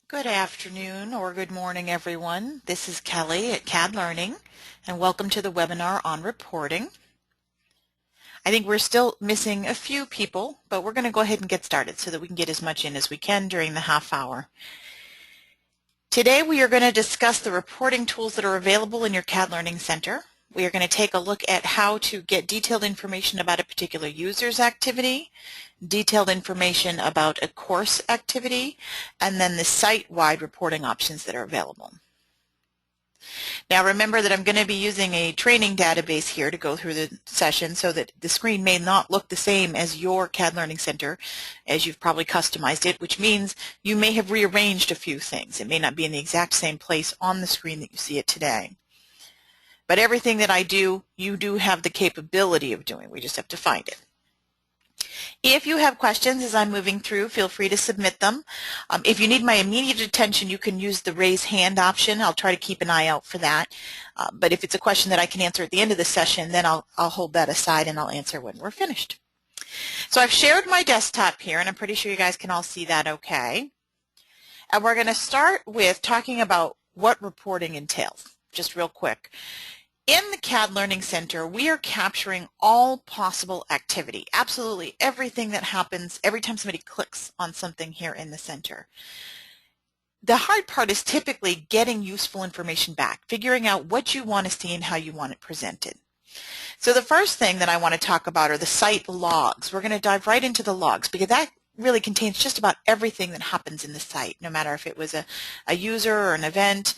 Good afternoon or good morning, everyone. This is Kelly at CAD Learning, and welcome to the webinar on reporting. I think we're still missing a few people, but we're going to go ahead and get started so that we can get as much in as we can during the half hour. Today we are going to discuss the reporting tools that are available in your CAD Learning Center. We are going to take a look at how to get detailed information about a particular user's activity, detailed information about a course activity, and then the site-wide reporting options that are available. Now remember that I'm going to be using a training database here to go through the session so that the screen may not look the same as your CAD Learning Center, as you've probably customized it, which means you may have rearranged a few things. It may not be in the exact same place on the screen that you see it today. But everything that I do, you do have the capability of doing. We just have to find it. If you have questions as I'm moving through, feel free to submit them. If you need my immediate attention, you can use the raise hand option. I'll try to keep an eye out for that. But if it's a question that I can answer at the end of the session, then I'll hold that aside and I'll answer when we're finished. So I've shared my desktop here, and I'm pretty sure you guys can all see that okay. And we're going to start with talking about what reporting entails, just real quick. In the CAD Learning Center, we are capturing all possible activity, absolutely everything that happens every time somebody clicks on something here in the center. The hard part is typically getting useful information back, figuring out what you want to see and how you want it presented. So the first thing that I want to talk about are the site logs. We're going to dive right into the logs because that really contains just about everything that happens in the site, no matter if it was a user or an event,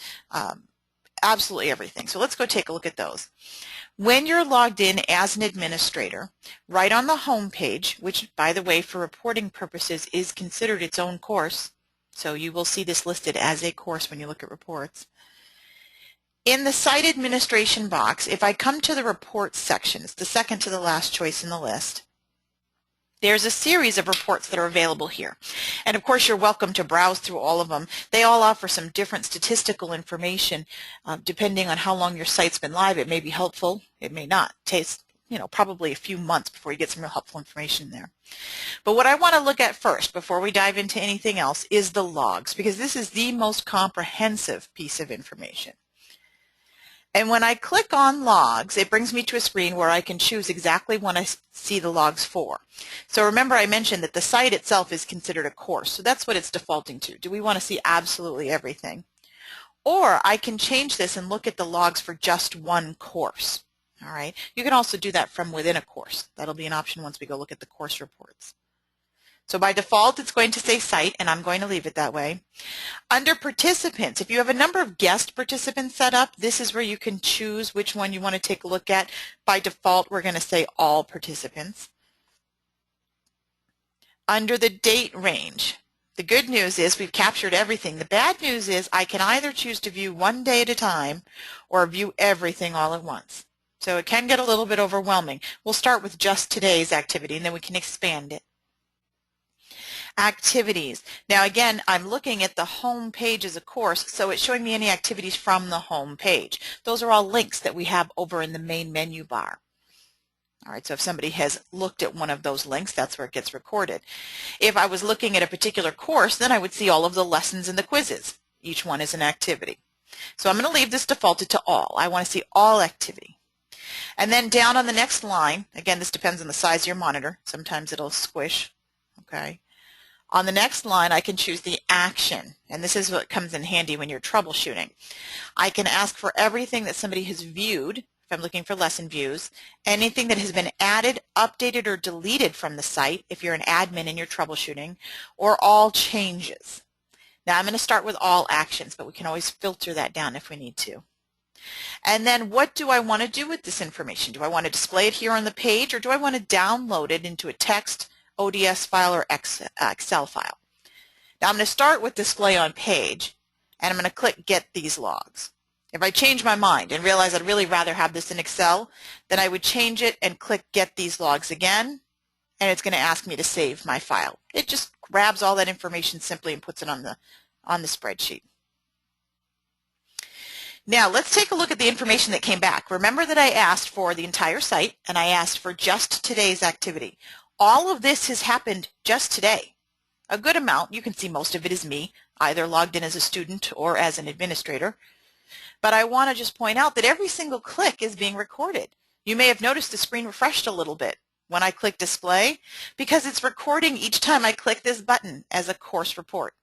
absolutely everything. So let's go take a look at those. When you're logged in as an administrator, right on the home page, which by the way for reporting purposes is considered its own course, so you will see this listed as a course when you look at reports. In the site administration box, if I come to the reports section, it's the second to the last choice in the list, there's a series of reports that are available here. And of course, you're welcome to browse through all of them. They all offer some different statistical information. Depending on how long your site's been live, it may be helpful. It may not. Takes, probably a few months before you get some real helpful information there. But what I want to look at first, before we dive into anything else, is the logs, because this is the most comprehensive piece of information. And when I click on logs, it brings me to a screen where I can choose exactly what I see the logs for. So remember I mentioned that the site itself is considered a course, so that's what it's defaulting to. Do we want to see absolutely everything? Or I can change this and look at the logs for just one course. All right. You can also do that from within a course. That'll be an option once we go look at the course reports. So by default, it's going to say site, and I'm going to leave it that way. Under participants, if you have a number of guest participants set up, this is where you can choose which one you want to take a look at. By default, we're going to say all participants. Under the date range, the good news is we've captured everything. The bad news is I can either choose to view one day at a time or view everything all at once. So it can get a little bit overwhelming. We'll start with just today's activity, and then we can expand it. Activities. Now again, I'm looking at the home page as a course, so it's showing me any activities from the home page. Those are all links that we have over in the main menu bar. All right, so if somebody has looked at one of those links, that's where it gets recorded. If I was looking at a particular course, then I would see all of the lessons and the quizzes. Each one is an activity. So I'm going to leave this defaulted to all. I want to see all activity. And then down on the next line, again, this depends on the size of your monitor. Sometimes it'll squish. Okay. On the next line, I can choose the action, and this is what comes in handy when you're troubleshooting. I can ask for everything that somebody has viewed, if I'm looking for lesson views, anything that has been added, updated, or deleted from the site, if you're an admin and you're troubleshooting, or all changes. Now, I'm going to start with all actions, but we can always filter that down if we need to. And then what do I want to do with this information? Do I want to display it here on the page, or do I want to download it into a text, ODS file, or Excel file? Now I'm going to start with display on page, and I'm going to click get these logs. If I change my mind and realize I'd really rather have this in Excel, then I would change it and click get these logs again, and it's going to ask me to save my file. It just grabs all that information simply and puts it on the spreadsheet. Now let's take a look at the information that came back. Remember that I asked for the entire site, and I asked for just today's activity. All of this has happened just today. a good amount. You can see most of it is me, either logged in as a student or as an administrator. But I want to just point out that every single click is being recorded. You may have noticed the screen refreshed a little bit when I click display because it's recording each time I click this button as a course report.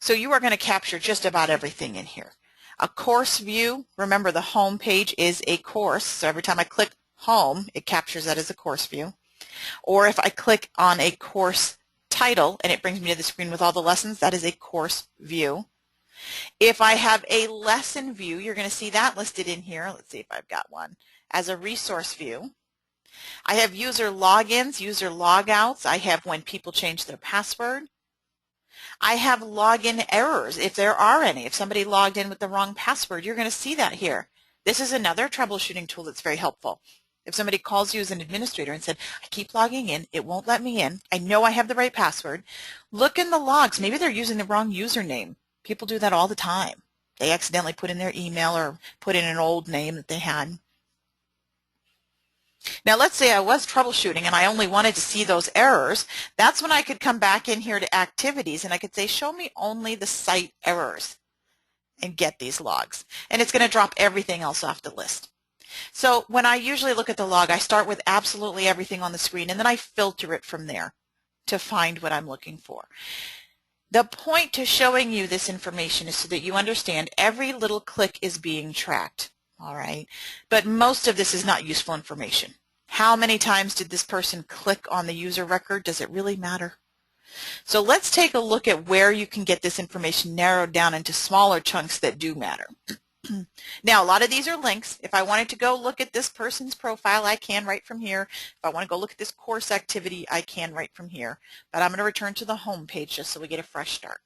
So you are going to capture just about everything in here. A course view, remember the home page is a course, so every time I click home, it captures that as a course view. Or if I click on a course title and it brings me to the screen with all the lessons, that is a course view. If I have a lesson view, you're going to see that listed in here. Let's see if I've got one. As a resource view. I have user logins, user logouts. I have when people change their password. I have login errors, if there are any. If somebody logged in with the wrong password, you're going to see that here. This is another troubleshooting tool that's very helpful. If somebody calls you as an administrator and said, I keep logging in, it won't let me in, I know I have the right password, look in the logs. Maybe they're using the wrong username. People do that all the time. They accidentally put in their email or put in an old name that they had. Now let's say I was troubleshooting and I only wanted to see those errors. That's when I could come back in here to activities and I could say show me only the site errors and get these logs. And it's going to drop everything else off the list. So when I usually look at the log, I start with absolutely everything on the screen and then I filter it from there to find what I'm looking for. The point to showing you this information is so that you understand every little click is being tracked. All right, but most of this is not useful information. How many times did this person click on the user record? Does it really matter? So let's take a look at where you can get this information narrowed down into smaller chunks that do matter. Now, a lot of these are links. If I wanted to go look at this person's profile, I can right from here. If I want to go look at this course activity, I can right from here. But I'm going to return to the home page just so we get a fresh start.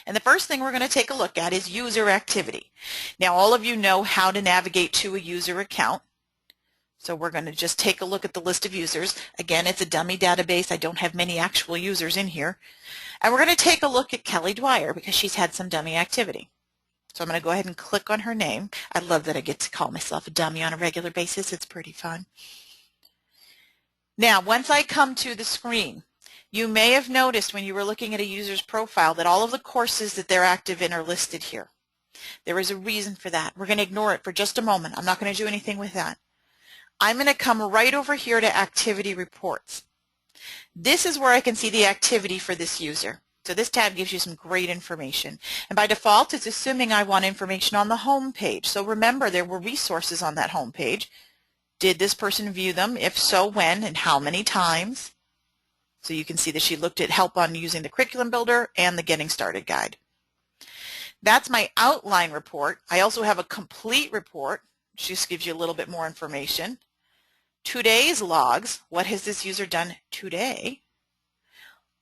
And the first thing we're going to take a look at is user activity. Now all of you know how to navigate to a user account. So we're going to just take a look at the list of users. Again, it's a dummy database. I don't have many actual users in here. And we're going to take a look at Kelly Dwyer because she's had some dummy activity. So I'm going to go ahead and click on her name. I love that I get to call myself a dummy on a regular basis. It's pretty fun. Now once I come to the screen, you may have noticed when you were looking at a user's profile that all of the courses that they're active in are listed here. There is a reason for that. We're going to ignore it for just a moment. I'm not going to do anything with that. I'm going to come right over here to activity reports. This is where I can see the activity for this user. So this tab gives you some great information. And by default, it's assuming I want information on the home page. So remember, there were resources on that home page. Did this person view them? If so, when and how many times? So you can see that she looked at help on using the curriculum builder and the getting started guide. That's my outline report. I also have a complete report, which just gives you a little bit more information. Today's logs, what has this user done today?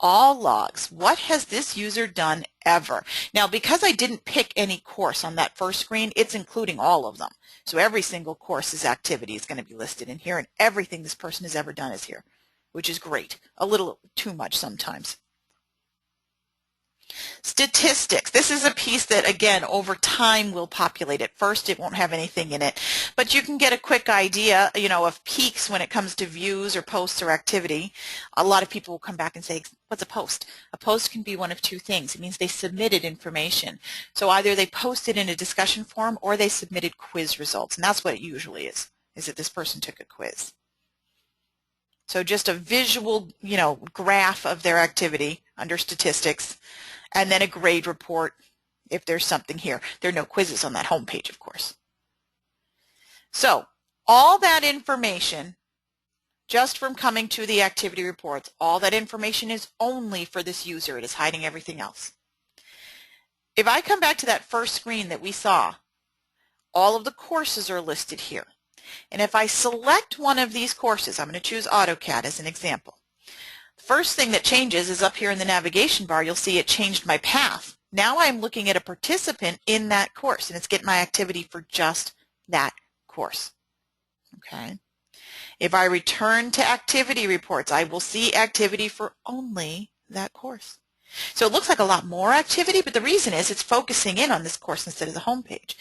All logs, what has this user done ever? Now because I didn't pick any course on that first screen, it's including all of them. So every single course's activity is going to be listed in here and everything this person has ever done is here, which is great. A little too much sometimes. Statistics. This is a piece that, again, over time will populate. At first, it won't have anything in it, but you can get a quick idea, of peaks when it comes to views or posts or activity. A lot of people will come back and say, what's a post? A post can be one of two things. It means they submitted information. So either they posted in a discussion forum or they submitted quiz results, and that's what it usually is that this person took a quiz. So just a visual, graph of their activity under statistics, and then a grade report if there's something here. There are no quizzes on that home page, of course. So all that information, just from coming to the activity reports, all that information is only for this user. It is hiding everything else. If I come back to that first screen that we saw, all of the courses are listed here. And if I select one of these courses, I'm going to choose AutoCAD as an example. The first thing that changes is up here in the navigation bar. You'll see it changed my path. Now I'm looking at a participant in that course, and it's getting my activity for just that course. Okay. If I return to activity reports, I will see activity for only that course. So it looks like a lot more activity, but the reason is it's focusing in on this course instead of the home page.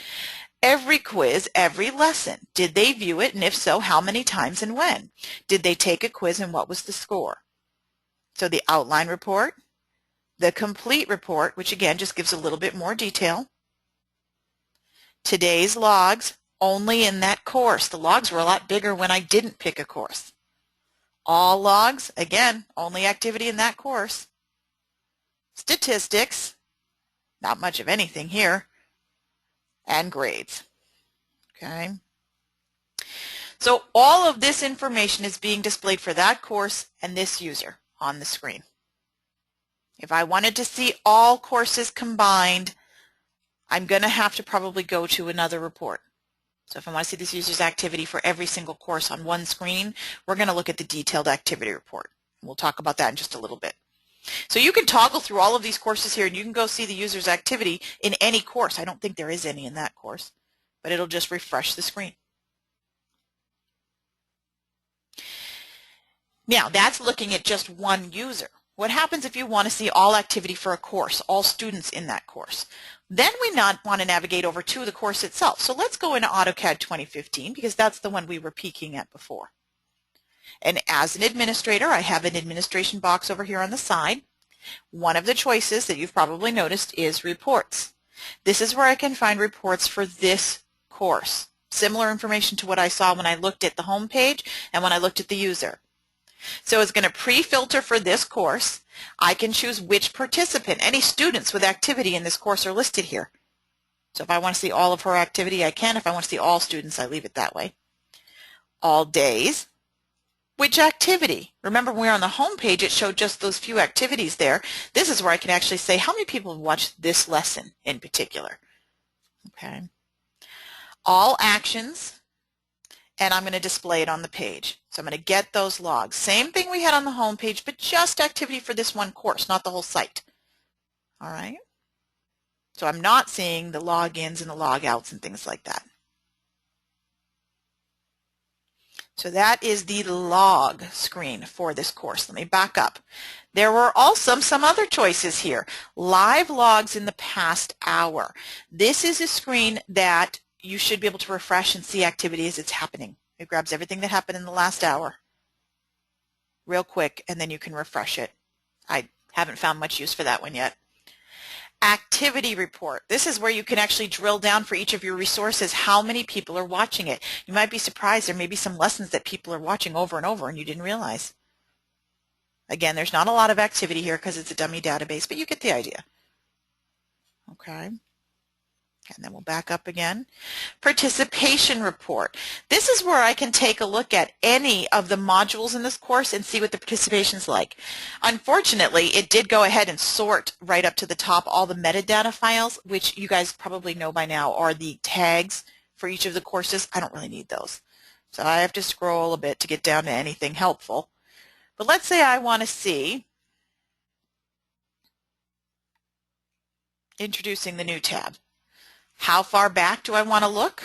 Every quiz, every lesson, did they view it, and if so, how many times and when? Did they take a quiz and what was the score? So the outline report, the complete report, which again just gives a little bit more detail, today's logs, only in that course. The logs were a lot bigger when I didn't pick a course. All logs, again, only activity in that course. Statistics, not much of anything here, and grades. Okay. So all of this information is being displayed for that course and this user on the screen. If I wanted to see all courses combined, I'm going to have to probably go to another report. So if I want to see this user's activity for every single course on one screen, we're going to look at the detailed activity report. We'll talk about that in just a little bit. So you can toggle through all of these courses here and you can go see the user's activity in any course. I don't think there is any in that course, but it'll just refresh the screen. Now that's looking at just one user. What happens if you want to see all activity for a course, all students in that course? Then we want to navigate over to the course itself. So let's go into AutoCAD 2015 because that's the one we were peeking at before. And as an administrator, I have an administration box over here on the side. One of the choices that you've probably noticed is reports. This is where I can find reports for this course. Similar information to what I saw when I looked at the home page and when I looked at the user. So it's going to pre-filter for this course. I can choose which participant. Any students with activity in this course are listed here. So if I want to see all of her activity, I can. If I want to see all students, I leave it that way. All days. Which activity? Remember when we were on the home page, it showed just those few activities there. This is where I can actually say how many people have watched this lesson in particular. Okay. All actions. And I'm going to display it on the page. So I'm going to get those logs. Same thing we had on the home page, but just activity for this one course, not the whole site. All right? So I'm not seeing the logins and the logouts and things like that. So that is the log screen for this course. Let me back up. There were also some other choices here. Live logs in the past hour. This is a screen that you should be able to refresh and see activity as it's happening. It grabs everything that happened in the last hour real quick, and then you can refresh it. I haven't found much use for that one yet. Activity report. This is where you can actually drill down for each of your resources how many people are watching it. You might be surprised there may be some lessons that people are watching over and over and you didn't realize. Again, there's not a lot of activity here because it's a dummy database, but you get the idea. Okay. And then we'll back up again. Participation report. This is where I can take a look at any of the modules in this course and see what the participation's like. Unfortunately, it did go ahead and sort right up to the top all the metadata files, which you guys probably know by now are the tags for each of the courses. I don't really need those. So I have to scroll a bit to get down to anything helpful. But let's say I want to see introducing the new tab. How far back do I want to look?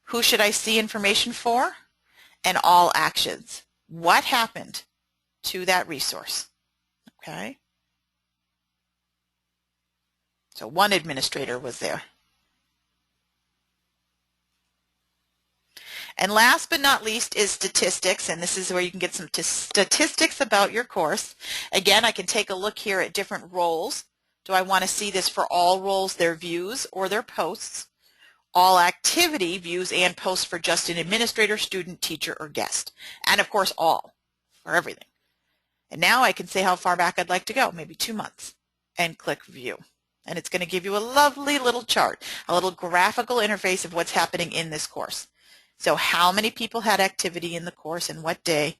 Who should I see information for? And all actions. What happened to that resource? Okay. So one administrator was there. And last but not least is statistics, and this is where you can get some statistics about your course. Again, I can take a look here at different roles. Do I want to see this for all roles, their views or their posts? All activity, views and posts for just an administrator, student, teacher, or guest. And of course all, for everything. And now I can say how far back I'd like to go, maybe 2 months, and click view. And it's going to give you a lovely little chart, a little graphical interface of what's happening in this course. So how many people had activity in the course and what day?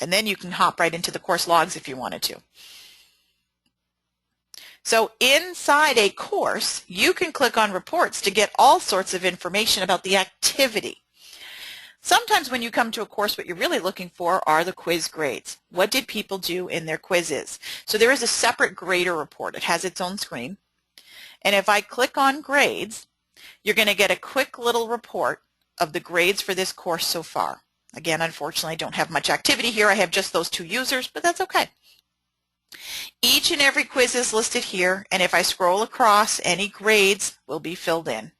And then you can hop right into the course logs if you wanted to. So inside a course, you can click on reports to get all sorts of information about the activity. Sometimes when you come to a course, what you're really looking for are the quiz grades. What did people do in their quizzes? So there is a separate grader report. It has its own screen. And if I click on grades, you're going to get a quick little report of the grades for this course so far. Again, unfortunately, I don't have much activity here. I have just those 2 users, but that's okay. Each and every quiz is listed here, and if I scroll across, any grades will be filled in.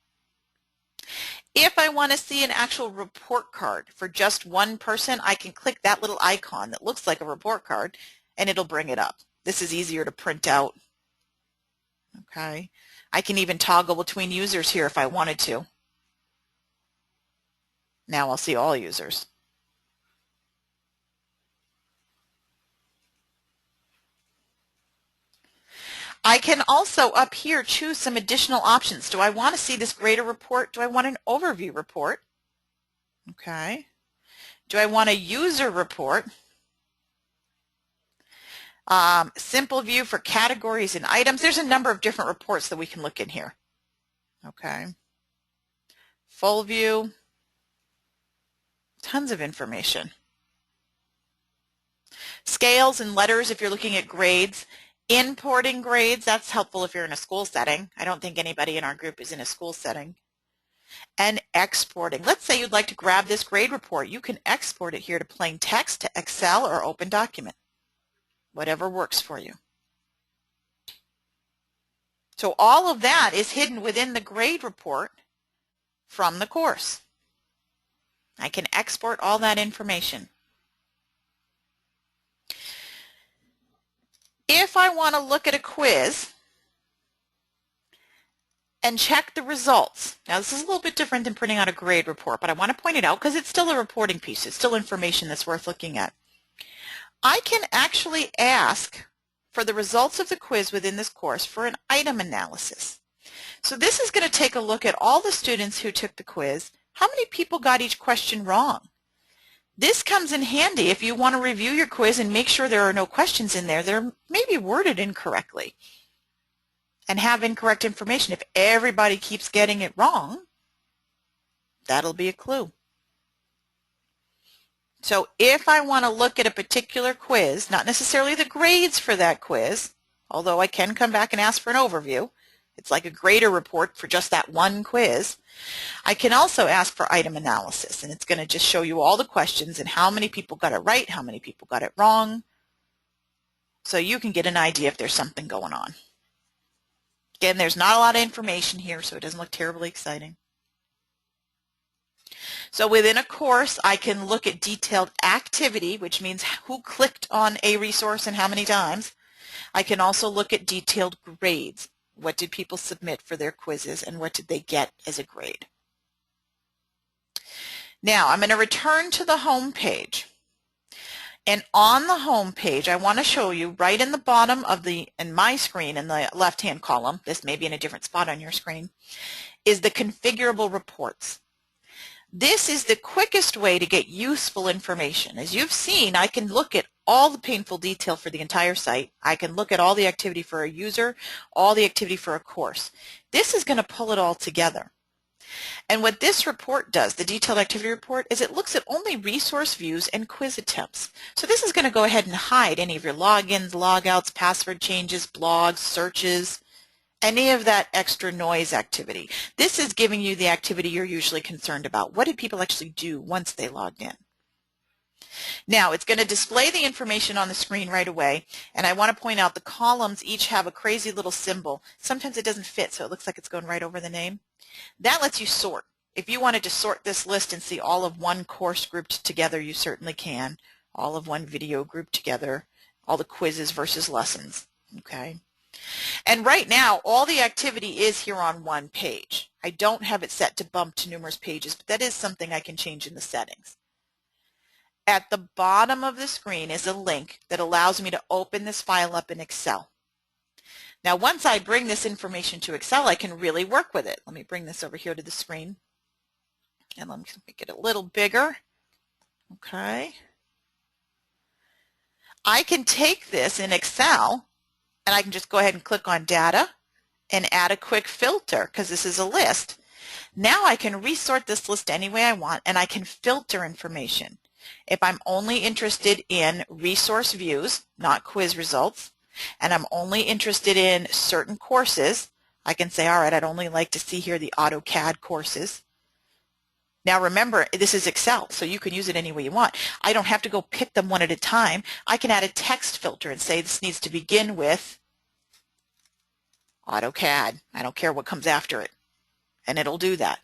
If I want to see an actual report card for just one person, I can click that little icon that looks like a report card and it'll bring it up. This is easier to print out. Okay. I can even toggle between users here if I wanted to. Now I'll see all users. I can also up here choose some additional options. Do I want to see this grader report? Do I want an overview report? Okay. Do I want a user report? Simple view for categories and items. There's a number of different reports that we can look in here. Okay. Full view. Tons of information. Scales and letters if you're looking at grades. Importing grades, that's helpful if you're in a school setting. I don't think anybody in our group is in a school setting. And exporting. Let's say you'd like to grab this grade report. You can export it here to plain text, to Excel, or Open Document. Whatever works for you. So all of that is hidden within the grade report from the course. I can export all that information. If I want to look at a quiz and check the results, now this is a little bit different than printing out a grade report, but I want to point it out because it's still a reporting piece. It's still information that's worth looking at. I can actually ask for the results of the quiz within this course for an item analysis. So this is going to take a look at all the students who took the quiz. How many people got each question wrong? This comes in handy if you want to review your quiz and make sure there are no questions in there that are maybe worded incorrectly and have incorrect information. If everybody keeps getting it wrong, that'll be a clue. So if I want to look at a particular quiz, not necessarily the grades for that quiz, although I can come back and ask for an overview, it's like a grader report for just that one quiz, I can also ask for item analysis, and it's going to just show you all the questions and how many people got it right, how many people got it wrong, so you can get an idea if there's something going on. Again, there's not a lot of information here, so it doesn't look terribly exciting. So within a course, I can look at detailed activity, which means who clicked on a resource and how many times. I can also look at detailed grades. What did people submit for their quizzes and what did they get as a grade? Now I'm going to return to the home page. And on the home page, I want to show you right in the bottom of in my screen in the left-hand column, this may be in a different spot on your screen, is the configurable reports. This is the quickest way to get useful information. As you've seen, I can look at all the painful detail for the entire site. I can look at all the activity for a user, all the activity for a course. This is going to pull it all together. And what this report does, the detailed activity report, is it looks at only resource views and quiz attempts. So this is going to go ahead and hide any of your logins, logouts, password changes, blogs, searches, any of that extra noise activity. This is giving you the activity you're usually concerned about. What did people actually do once they logged in? Now, it's going to display the information on the screen right away, and I want to point out the columns each have a crazy little symbol. Sometimes it doesn't fit, so it looks like it's going right over the name. That lets you sort. If you wanted to sort this list and see all of one course grouped together, you certainly can. All of one video grouped together, all the quizzes versus lessons. Okay. And right now, all the activity is here on one page. I don't have it set to bump to numerous pages, but that is something I can change in the settings. At the bottom of the screen is a link that allows me to open this file up in Excel. Now, once I bring this information to Excel, I can really work with it. Let me bring this over here to the screen, and let me make it a little bigger. Okay. I can take this in Excel, and I can just go ahead and click on Data and add a quick filter because this is a list. Now I can resort this list any way I want, and I can filter information. If I'm only interested in resource views, not quiz results, and I'm only interested in certain courses, I can say, all right, I'd only like to see here the AutoCAD courses. Now remember, this is Excel, so you can use it any way you want. I don't have to go pick them one at a time. I can add a text filter and say this needs to begin with AutoCAD. I don't care what comes after it, and it'll do that.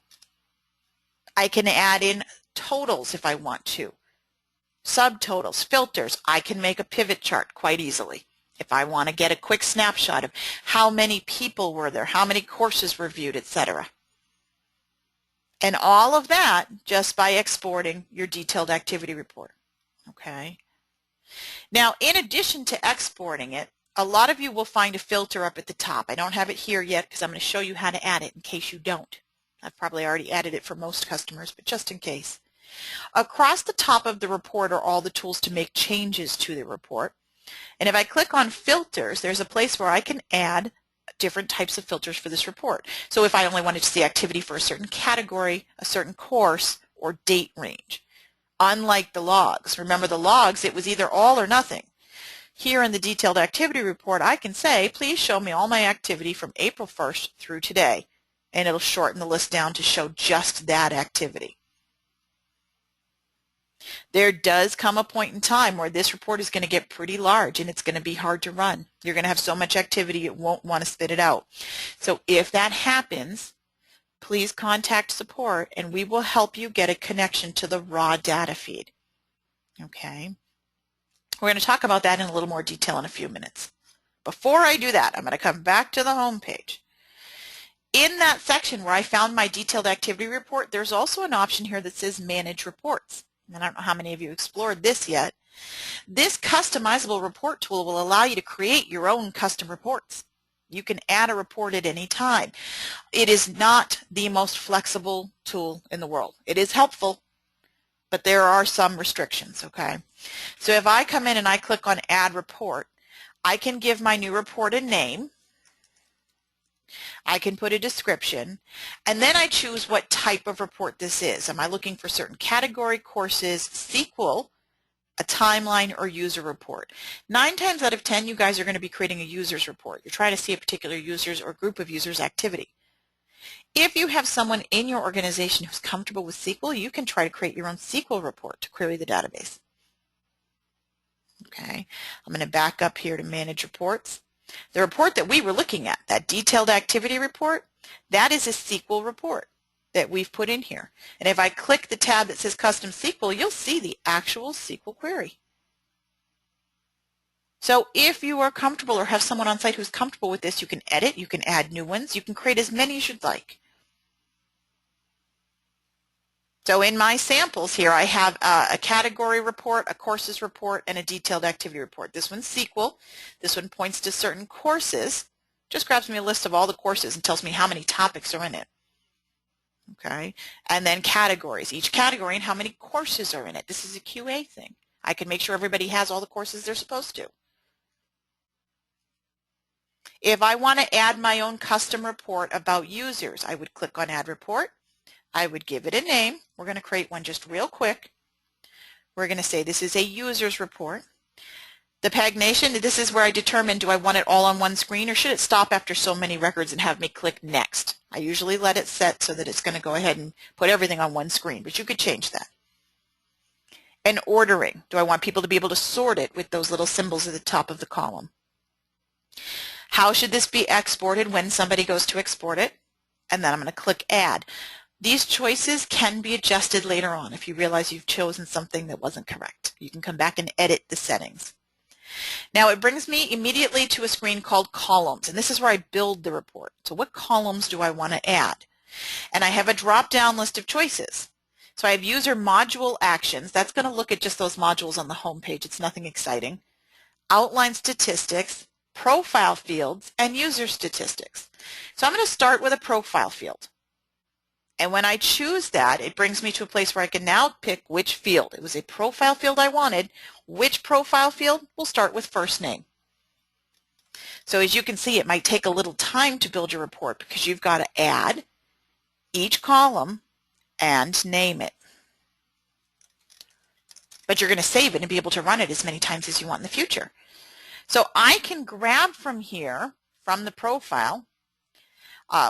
I can add in totals if I want to, subtotals, filters. I can make a pivot chart quite easily if I want to get a quick snapshot of how many people were there, how many courses were viewed, etc. And all of that just by exporting your detailed activity report. Okay. Now, in addition to exporting it, a lot of you will find a filter up at the top. I don't have it here yet because I'm going to show you how to add it in case you don't. I've probably already added it for most customers, but just in case. Across the top of the report are all the tools to make changes to the report. And if I click on filters, there's a place where I can add different types of filters for this report. So if I only wanted to see activity for a certain category, a certain course, or date range. Unlike the logs, remember the logs, it was either all or nothing. Here in the detailed activity report, I can say, please show me all my activity from April 1st through today. And it'll shorten the list down to show just that activity. There does come a point in time where this report is going to get pretty large and it's going to be hard to run. You're going to have so much activity it won't want to spit it out. So if that happens, please contact support and we will help you get a connection to the raw data feed. Okay. We're going to talk about that in a little more detail in a few minutes. Before I do that, I'm going to come back to the home page. In that section where I found my detailed activity report, there's also an option here that says Manage Reports. And I don't know how many of you explored this yet. This customizable report tool will allow you to create your own custom reports. You can add a report at any time. It is not the most flexible tool in the world. It is helpful, but there are some restrictions, okay? So if I come in and I click on Add Report, I can give my new report a name. I can put a description, and then I choose what type of report this is. Am I looking for certain category, courses, SQL, a timeline, or user report? 9 times out of 10, you guys are going to be creating a user's report. You're trying to see a particular user's or group of users' activity. If you have someone in your organization who's comfortable with SQL, you can try to create your own SQL report to query the database. Okay, I'm going to back up here to Manage Reports. The report that we were looking at, that detailed activity report, that is a SQL report that we've put in here. And if I click the tab that says Custom SQL, you'll see the actual SQL query. So if you are comfortable or have someone on site who's comfortable with this, you can edit, you can add new ones, you can create as many as you'd like. So in my samples here, I have a category report, a courses report, and a detailed activity report. This one's SQL. This one points to certain courses. Just grabs me a list of all the courses and tells me how many topics are in it. Okay, and then categories. Each category and how many courses are in it. This is a QA thing. I can make sure everybody has all the courses they're supposed to. If I want to add my own custom report about users, I would click on Add Report. I would give it a name. We're going to create one just real quick. We're going to say this is a user's report. The pagination, this is where I determine, do I want it all on one screen or should it stop after so many records and have me click Next? I usually let it set so that it's going to go ahead and put everything on one screen, but you could change that. And ordering, do I want people to be able to sort it with those little symbols at the top of the column? How should this be exported when somebody goes to export it? And then I'm going to click Add. These choices can be adjusted later on if you realize you've chosen something that wasn't correct. You can come back and edit the settings. Now it brings me immediately to a screen called Columns, and this is where I build the report. So what columns do I want to add? And I have a drop-down list of choices. So I have User Module Actions. That's going to look at just those modules on the home page. It's nothing exciting. Outline Statistics, Profile Fields, and User Statistics. So I'm going to start with a profile field. And when I choose that, it brings me to a place where I can now pick which field. It was a profile field I wanted. Which profile field? We'll start with first name. So as you can see, it might take a little time to build your report because you've got to add each column and name it. But you're going to save it and be able to run it as many times as you want in the future. So I can grab from here, from the profile,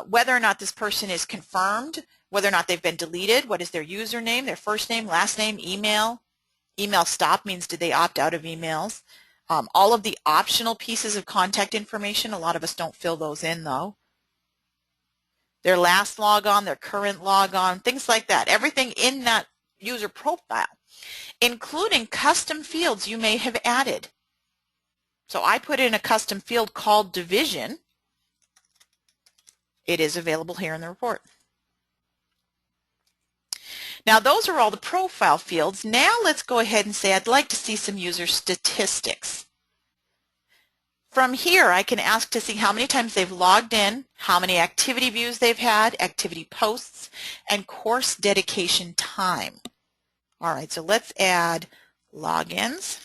whether or not this person is confirmed, whether or not they've been deleted, what is their username, their first name, last name, email. Email stop means did they opt out of emails. All of the optional pieces of contact information, a lot of us don't fill those in though. their last logon, their current logon, things like that. Everything in that user profile, including custom fields you may have added. So I put in a custom field called division. It is available here in the report. Now those are all the profile fields. Now let's go ahead and say I'd like to see some user statistics. From here I can ask to see how many times they've logged in, how many activity views they've had, activity posts, and course dedication time. All right, so let's add logins.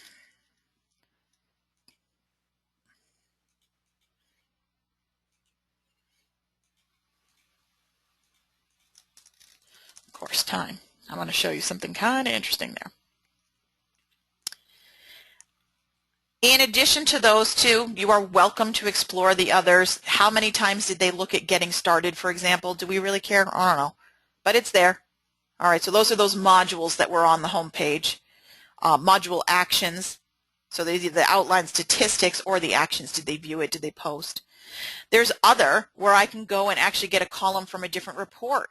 Course time. I want to show you something kind of interesting there. In addition to those two, you are welcome to explore the others. How many times did they look at getting started, for example? Do we really care? I don't know, but it's there. All right, so those are those modules that were on the home page. Module actions, so these are the outline statistics or the actions. Did they view it? Did they post? There's other, where I can go and actually get a column from a different report.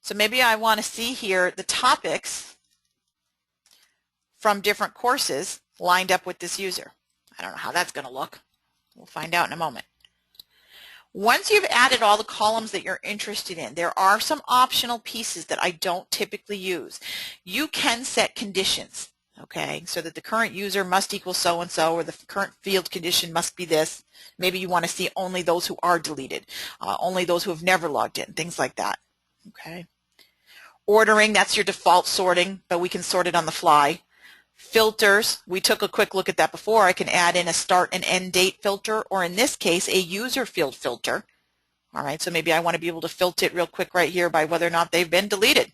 So maybe I want to see here the topics from different courses lined up with this user. I don't know how that's going to look. We'll find out in a moment. Once you've added all the columns that you're interested in, there are some optional pieces that I don't typically use. You can set conditions, okay, so that the current user must equal so-and-so, or the current field condition must be this. Maybe you want to see only those who are deleted, only those who have never logged in, things like that. Okay. Ordering, that's your default sorting, but we can sort it on the fly. Filters, we took a quick look at that before. I can add in a start and end date filter, or in this case, a user field filter. All right, so maybe I want to be able to filter it real quick right here by whether or not they've been deleted.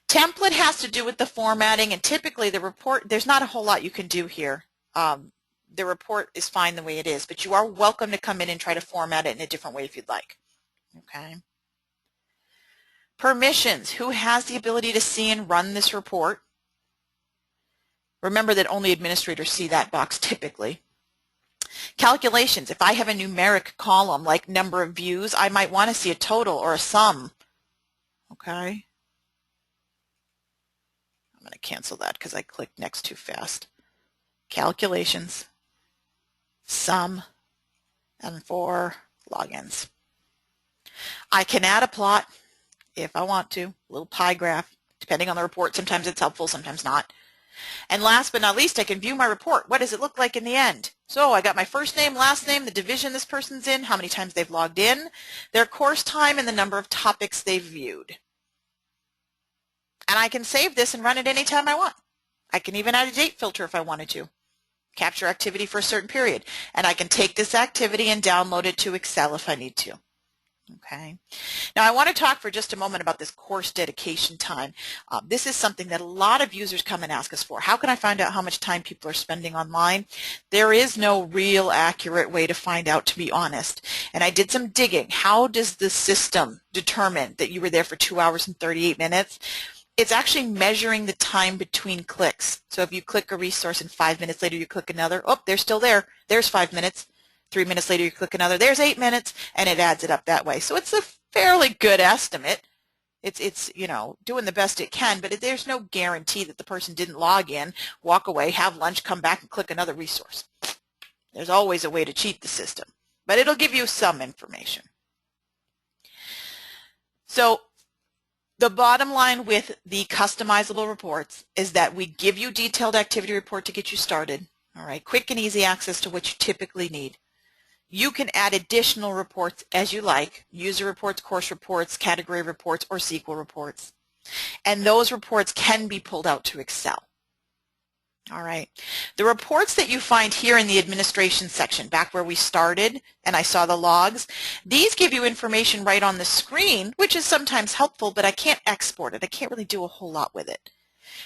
Template has to do with the formatting, and typically the report, there's not a whole lot you can do here. The report is fine the way it is, but you are welcome to come in and try to format it in a different way if you'd like. Okay. Permissions, who has the ability to see and run this report? Remember that only administrators see that box typically. Calculations, if I have a numeric column like number of views, I might want to see a total or a sum. Okay. I'm going to cancel that because I clicked next too fast. Calculations, sum, and for logins. I can add a plot if I want to, a little pie graph, depending on the report. Sometimes it's helpful, sometimes not. And last but not least, I can view my report. What does it look like in the end? So I got my first name, last name, the division this person's in, how many times they've logged in, their course time, and the number of topics they've viewed. And I can save this and run it anytime I want. I can even add a date filter if I wanted to. Capture activity for a certain period. And I can take this activity and download it to Excel if I need to. Okay. Now I want to talk for just a moment about this course dedication time. This is something that a lot of users come and ask us for. How can I find out how much time people are spending online? There is no real accurate way to find out, to be honest. And I did some digging. How does the system determine that you were there for 2 hours and 38 minutes? It's actually measuring the time between clicks. So if you click a resource and 5 minutes later you click another, oh, they're still there. There's 5 minutes. 3 minutes later you click another, there's 8 minutes, and it adds it up that way. So it's a fairly good estimate. It's you know, doing the best it can, but there's no guarantee that the person didn't log in, walk away, have lunch, come back and click another resource. There's always a way to cheat the system, but it'll give you some information. So the bottom line with the customizable reports is that we give you detailed activity report to get you started. All right, quick and easy access to what you typically need. You can add additional reports as you like, user reports, course reports, category reports, or SQL reports. And those reports can be pulled out to Excel. All right. The reports that you find here in the administration section, back where we started and I saw the logs, these give you information right on the screen, which is sometimes helpful, but I can't export it. I can't really do a whole lot with it.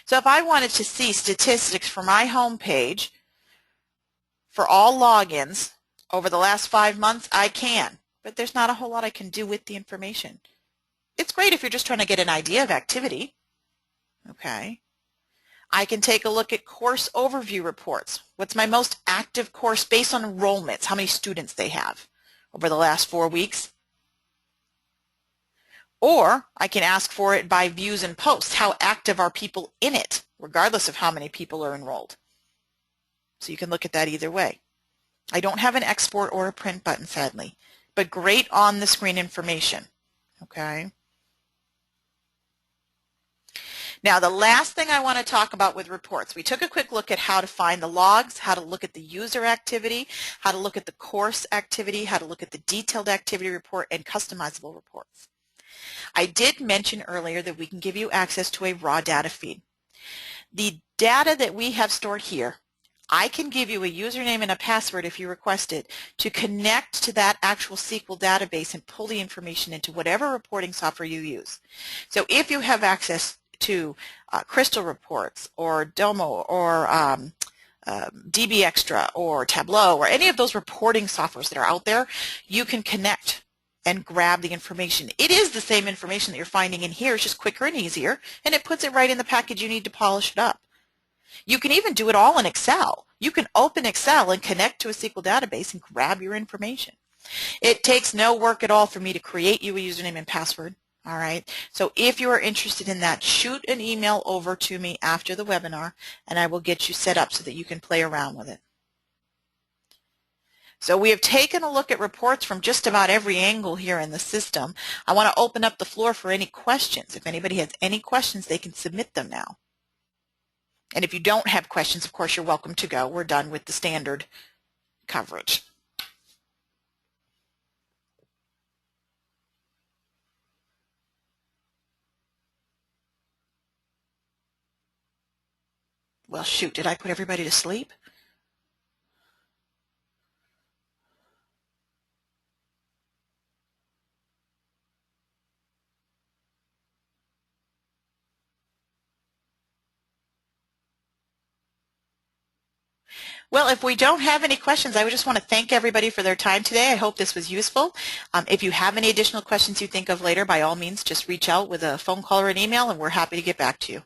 So if I wanted to see statistics for my home page for all logins, over the last 5 months, I can, but there's not a whole lot I can do with the information. It's great if you're just trying to get an idea of activity. Okay. I can take a look at course overview reports. What's my most active course based on enrollments, how many students they have. over the last 4 weeks. Or I can ask for it by views and posts. How active are people in it, regardless of how many people are enrolled? So you can look at that either way. I don't have an export or a print button, sadly, but great on-the-screen information. Okay. Now, the last thing I want to talk about with reports, we took a quick look at how to find the logs, how to look at the user activity, how to look at the course activity, how to look at the detailed activity report, and customizable reports. I did mention earlier that we can give you access to a raw data feed. The data that we have stored here, I can give you a username and a password if you request it to connect to that actual SQL database and pull the information into whatever reporting software you use. So if you have access to Crystal Reports or Domo or DB Extra or Tableau or any of those reporting softwares that are out there, you can connect and grab the information. It is the same information that you're finding in here. It's just quicker and easier, and it puts it right in the package you need to polish it up. You can even do it all in Excel. You can open Excel and connect to a SQL database and grab your information. It takes no work at all for me to create you a username and password. All right. So if you are interested in that, shoot an email over to me after the webinar, and I will get you set up so that you can play around with it. So we have taken a look at reports from just about every angle here in the system. I want to open up the floor for any questions. If anybody has any questions, they can submit them now. And if you don't have questions, of course, you're welcome to go. We're done with the standard coverage. Well, shoot, did I put everybody to sleep? Well, if we don't have any questions, I would just want to thank everybody for their time today. I hope this was useful. If you have any additional questions you think of later, by all means, just reach out with a phone call or an email, and we're happy to get back to you.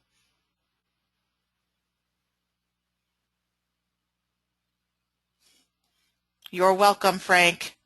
You're welcome, Frank.